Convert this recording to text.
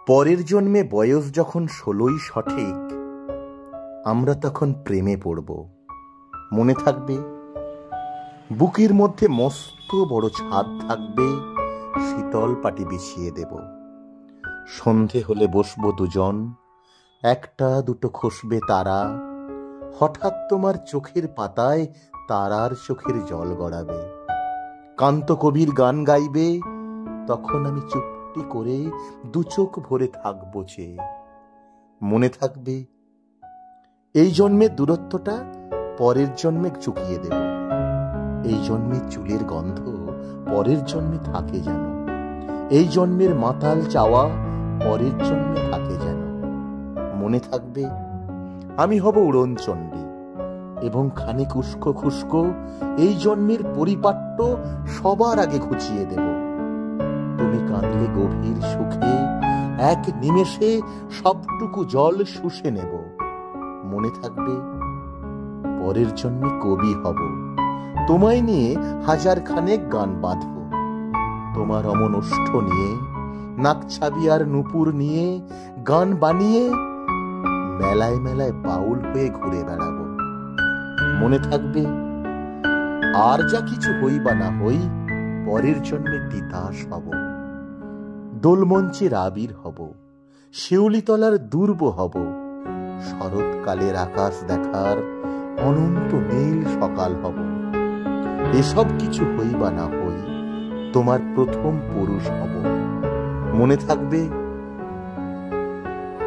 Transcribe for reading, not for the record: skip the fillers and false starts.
পরের জন্মে বয়স যখন 16ই সঠিক, আমরা তখন প্রেমে পড়ব। মনে থাকবে, বুকের মধ্যে মস্ত বড় ছাদ থাকবে, শীতল পাটি বিছিয়ে দেব। সন্ধে হলে বসবো দুজন, একটা দুটো খসবে তারা, হঠাৎ তোমার চোখের পাতায় তারার চোখের জল গড়াবে। কান্ত কবির গান গাইবে, তখন আমি চুপটি করে দু চোখ ভরে থাকবো চেয়ে। মনে থাকবে, এই জন্মের দূরত্বটা পরের জন্মে চুকিয়ে দেব। এই জন্মের চুলের গন্ধ পরের জন্মে থাকে যেন। এই জন্মের মাতাল চাওয়া পরের জন্মে থাকে যেন। মনে থাকবে, আমি হব উড়নচণ্ডী এবং খানিক উস্কো খুস্কো এই জন্মের পরিপাট্য সবার আগে ঘুচিয়ে দেব। তুমি কাঁদলে গভীর সুখে এক নিমেষে সবটুকু জল শুষে নেব। মনে থাকবে, পরের জন্মে কবি হব, তোমায় নিয়ে 1000 খানেক গান বাঁধব। তোমার অমন ওষ্ঠ নিয়ে, নাকছাবি আর নুপুর নিয়ে গান বানিয়ে মেলায় মেলায় বাউল হয়ে ঘুরে বেড়াবো। মনে থাকবে, আর যা কিছু হই বা না হই, পরের জন্মে তিতাস হব। দোলমঞ্চের আবির হব, শিউলিতলার দুর্ব হব, শরৎকালের আকাশ দেখার অনন্ত নীল সকাল হব। এসব কিছু হই বা না হই, তোমার প্রথম পুরুষ হব। মনে থাকবে,